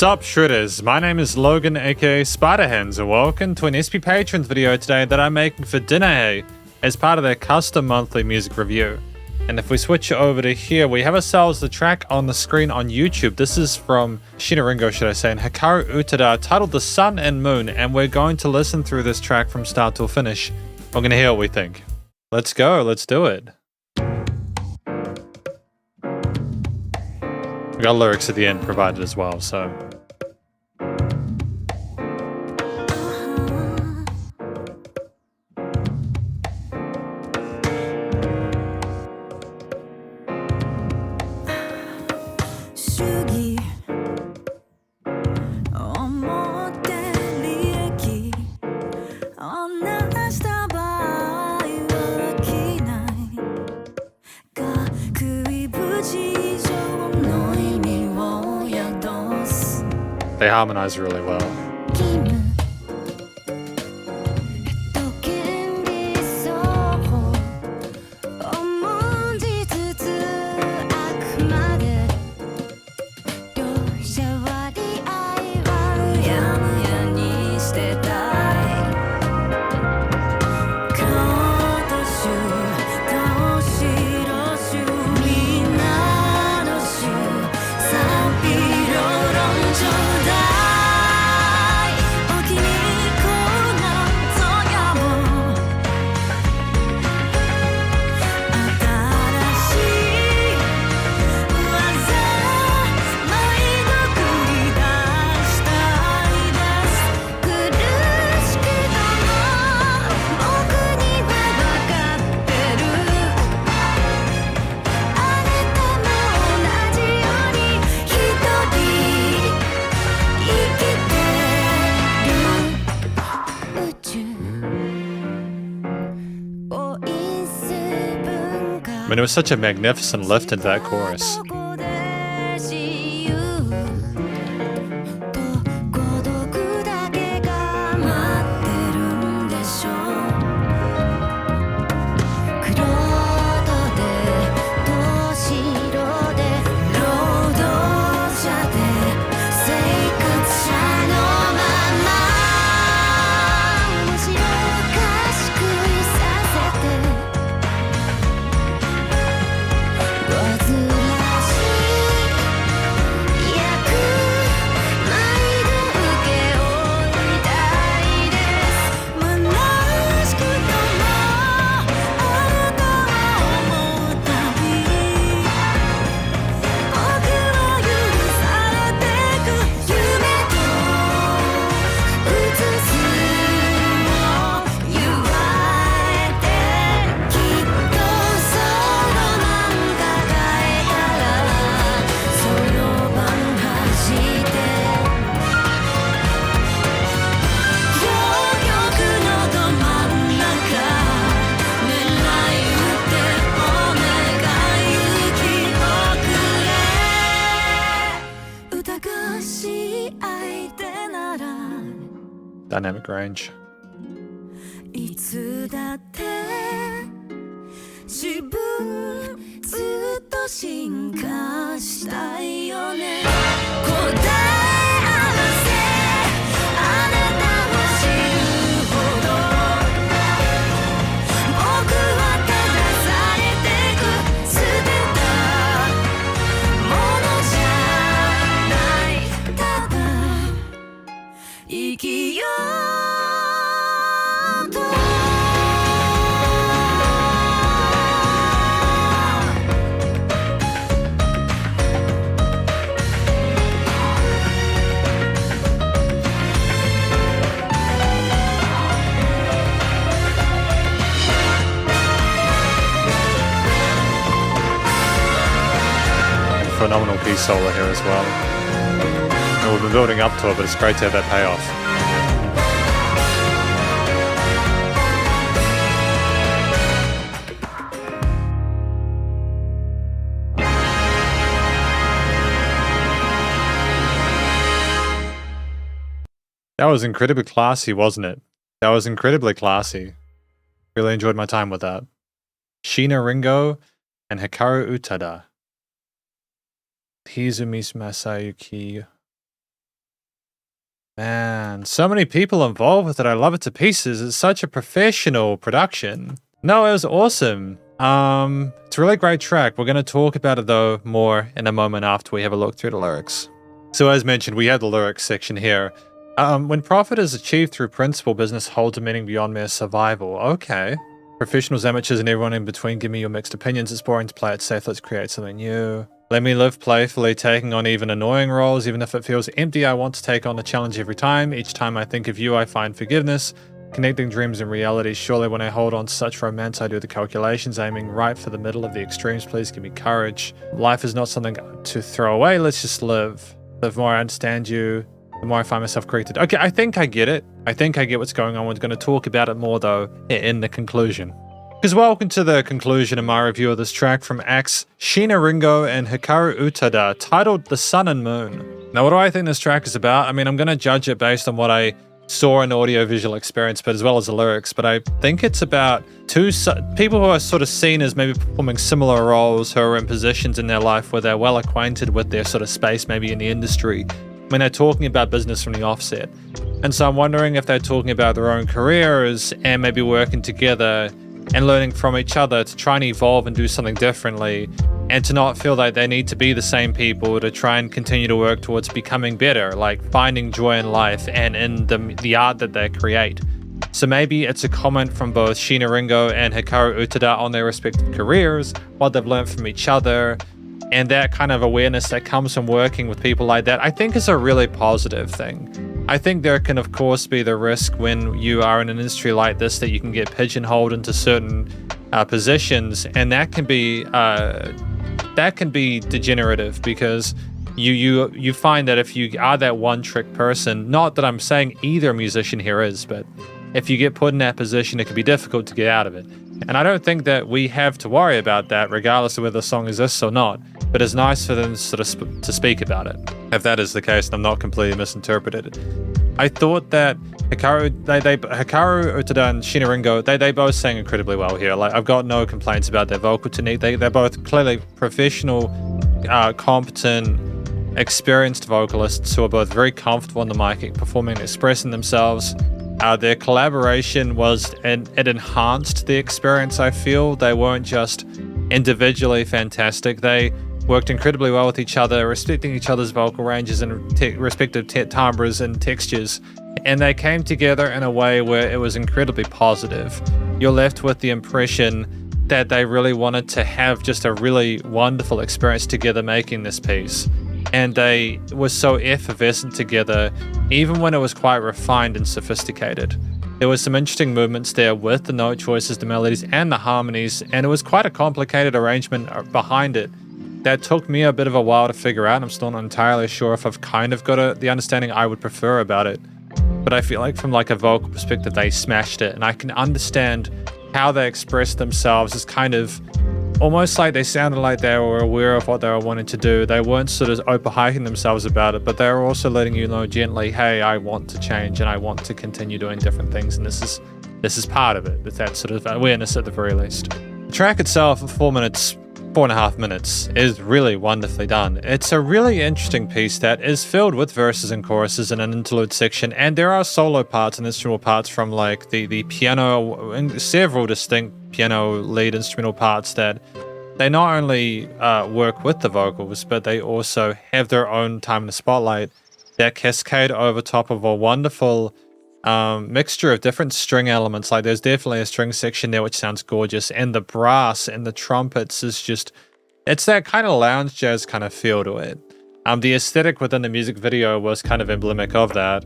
Sup Shredders, my name is Logan aka Spiderhands and welcome to an SP Patrons video today that I'm making for Dinnerhe as part of their custom monthly music review. And if we switch over to here, we have ourselves the track on the screen on YouTube. This is from Sheena Ringo, should I say, and Hikaru Utada, titled The Sun and Moon, and we're going to listen through this track from start to finish. We're going to hear what we think. Let's go, let's do it. We got lyrics at the end provided as well, so. They harmonize really well. I mean, it was such a magnificent lift into that chorus. Dynamic range. Phenomenal piece solo here as well. And we've been building up to it, but it's great to have that payoff. That was incredibly classy, wasn't it? That was incredibly classy. Really enjoyed my time with that. Sheena Ringo and Hikaru Utada. Hizumi Masayuki Man, so many people involved with it. I love it to pieces. It's such a professional production. No, it was awesome. It's a really great track. We're going to talk about it though more in a moment after we have a look through the lyrics. So as mentioned, we have the lyrics section here. When profit is achieved through principle, business holds a meaning beyond mere survival. Okay. Professionals, amateurs, and everyone in between, give me your mixed opinions. It's boring to play it safe. Let's create something new. Let me live playfully, taking on even annoying roles. Even if it feels empty, I want to take on the challenge every time. Each time I think of you, I find forgiveness. Connecting dreams and reality. Surely when I hold on to such romance, I do the calculations, aiming right for the middle of the extremes. Please give me courage. Life is not something to throw away. Let's just live. The more I understand you, the more I find myself corrected. Okay, I think I get it. I think I get what's going on. We're going to talk about it more, though, in the conclusion. Because welcome to the conclusion of my review of this track from acts Sheena Ringo and Hikaru Utada, titled The Sun and Moon. Now, what do I think this track is about? I mean, I'm going to judge it based on what I saw in audio-visual experience, but as well as the lyrics. But I think it's about two people who are sort of seen as maybe performing similar roles, who are in positions in their life where they're well acquainted with their sort of space, maybe in the industry. I mean, they're talking about business from the offset. And so I'm wondering if they're talking about their own careers and maybe working together and learning from each other to try and evolve and do something differently, and to not feel like they need to be the same people to try and continue to work towards becoming better, like finding joy in life and in the art that they create. So maybe it's a comment from both Sheena Ringo and Hikaru Utada on their respective careers, what they've learned from each other, and that kind of awareness that comes from working with people like that, I think is a really positive thing. I think there can, of course, be the risk when you are in an industry like this that you can get pigeonholed into certain positions, and that can be degenerative, because you find that if you are that one-trick person, not that I'm saying either musician here is, but if you get put in that position, it can be difficult to get out of it. And I don't think that we have to worry about that, regardless of whether the song exists or not. But it's nice for them sort of to speak about it, if that is the case, and I'm not completely misinterpreted it. I thought that Hikaru Utada and Sheena Ringo, they both sang incredibly well here. Like, I've got no complaints about their vocal technique. They're both clearly professional, competent, experienced vocalists who are both very comfortable on the mic, performing and expressing themselves. Their collaboration it enhanced the experience, I feel. They weren't just individually fantastic. They worked incredibly well with each other, respecting each other's vocal ranges and respective timbres and textures. And they came together in a way where it was incredibly positive. You're left with the impression that they really wanted to have just a really wonderful experience together making this piece. And they were so effervescent together, even when it was quite refined and sophisticated. There was some interesting movements there with the note choices, the melodies, and the harmonies, and it was quite a complicated arrangement behind it that took me a bit of a while to figure out. I'm still not entirely sure if I've kind of got the understanding I would prefer about it. But I feel like from like a vocal perspective, they smashed it, and I can understand how they expressed themselves as kind of almost like they sounded like they were aware of what they were wanting to do. They weren't sort of overhyping themselves about it, but they were also letting you know gently, hey, I want to change and I want to continue doing different things, and this is part of it. With that sort of awareness at the very least. The track itself, 4.5 minutes, is really wonderfully done. It's a really interesting piece that is filled with verses and choruses and an interlude section, and there are solo parts and instrumental parts from like the piano and several distinct piano lead instrumental parts that they not only work with the vocals, but they also have their own time in the spotlight that cascade over top of a wonderful mixture of different string elements. Like, there's definitely a string section there which sounds gorgeous, and the brass and the trumpets is just, it's that kind of lounge jazz kind of feel to it. The aesthetic within the music video was kind of emblematic of that,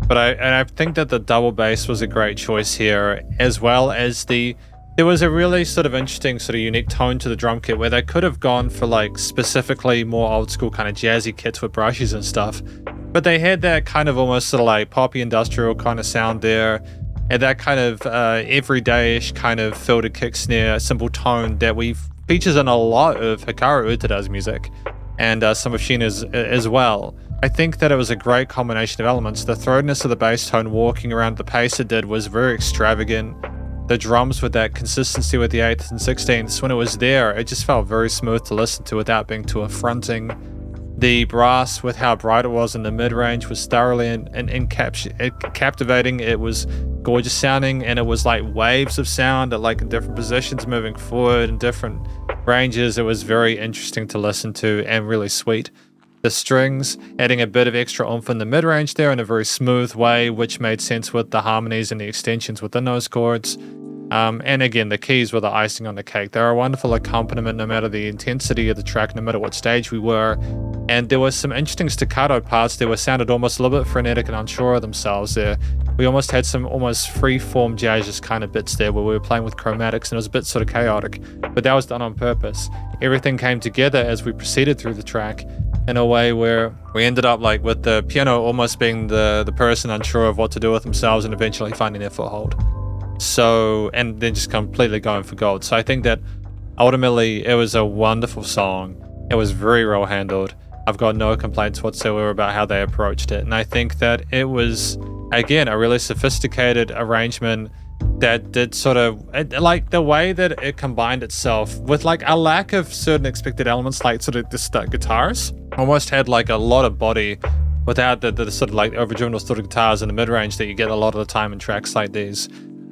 but I think that the double bass was a great choice here, as well as there was a really sort of interesting sort of unique tone to the drum kit where they could have gone for like specifically more old school kind of jazzy kits with brushes and stuff, but they had that kind of almost sort of like poppy industrial kind of sound there, and that kind of everyday-ish kind of filtered kick snare simple tone that features in a lot of Hikaru Utada's music and some of Sheena's as well. I think that it was a great combination of elements. The throatiness of the bass tone walking around at the pace it did was very extravagant. The drums with that consistency with the 8th and 16ths, when it was there, it just felt very smooth to listen to without being too affronting. The brass, with how bright it was in the mid-range, was thoroughly captivating. It was gorgeous sounding, and it was like waves of sound at like in different positions moving forward in different ranges. It was very interesting to listen to and really sweet. The strings adding a bit of extra oomph in the mid-range there in a very smooth way, which made sense with the harmonies and the extensions within those chords. And again, the keys were the icing on the cake. They're a wonderful accompaniment no matter the intensity of the track, no matter what stage we were. And there was some interesting staccato parts that were sounded almost a little bit frenetic and unsure of themselves there. We almost had some almost free-form jazz kind of bits there where we were playing with chromatics and it was a bit sort of chaotic, but that was done on purpose. Everything came together as we proceeded through the track in a way where we ended up like with the piano almost being the person unsure of what to do with themselves and eventually finding their foothold. So, and then just completely going for gold. So I think that ultimately it was a wonderful song. It was very well handled. I've got no complaints whatsoever about how they approached it. And I think that it was, again, a really sophisticated arrangement that did sort of, like the way that it combined itself with like a lack of certain expected elements, like sort of the guitars almost had like a lot of body without the sort of like overdriven sort of guitars in the mid-range that you get a lot of the time in tracks like these.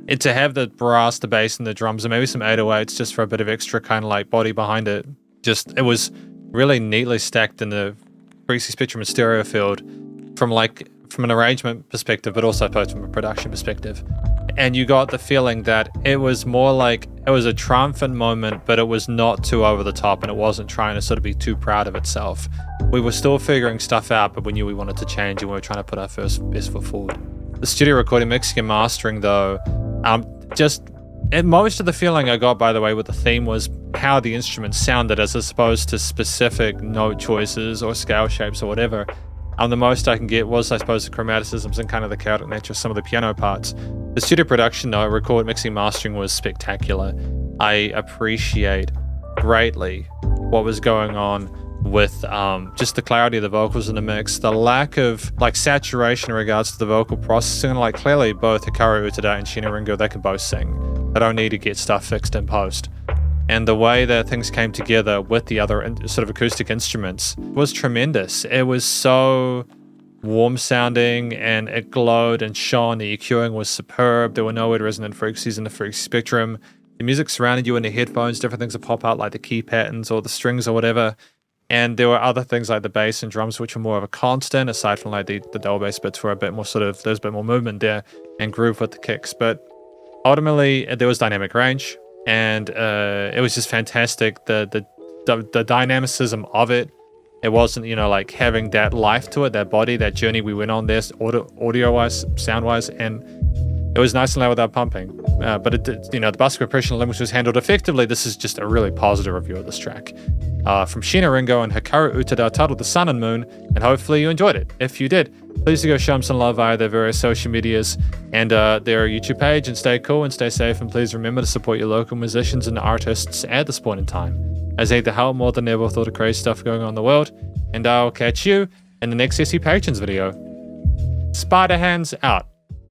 And to have the brass, the bass, and the drums, and maybe some 808s just for a bit of extra kind of like body behind it. Just, it was really neatly stacked in the frequency spectrum and stereo field from an arrangement perspective, but also both from a production perspective. And you got the feeling that it was more like, it was a triumphant moment, but it was not too over the top and it wasn't trying to sort of be too proud of itself. We were still figuring stuff out, but we knew we wanted to change and we were trying to put our best foot forward. The studio recording, mixing and mastering though, most of the feeling I got, by the way, with the theme was how the instruments sounded as opposed to specific note choices or scale shapes or whatever. The most I can get was, I suppose, the chromaticisms and kind of the chaotic nature of some of the piano parts. The studio production, though, record, mixing, mastering was spectacular. I appreciate greatly what was going on with just the clarity of the vocals in the mix, the lack of like saturation in regards to the vocal processing. Like clearly both Hikaru Utada and Sheena Ringo, they can both sing. They don't need to get stuff fixed in post. And the way that things came together with the other sort of acoustic instruments was tremendous. It was so warm sounding and it glowed and shone. The EQing was superb. There were no weird resonant frequencies in the frequency spectrum. The music surrounded you in the headphones, different things that pop out like the key patterns or the strings or whatever. And there were other things like the bass and drums, which were more of a constant, aside from like the double bass bits were a bit more sort of, there's a bit more movement there and groove with the kicks. But ultimately, there was dynamic range and it was just fantastic. The dynamicism of it, it wasn't, like having that life to it, that body, that journey we went on there, audio-wise, sound-wise, and it was nice and loud without pumping. But it did, the bus compression limit was handled effectively. This is just a really positive review of this track. From Sheena Ringo and Hikaru Utada, titled The Sun and Moon, and hopefully you enjoyed it. If you did, please do go show them some love via their various social medias and their YouTube page, and stay cool and stay safe, and please remember to support your local musicians and artists at this point in time, as they need the help more than ever with all the crazy stuff going on in the world. And I'll catch you in the next SC Patrons video. Spiderhands out.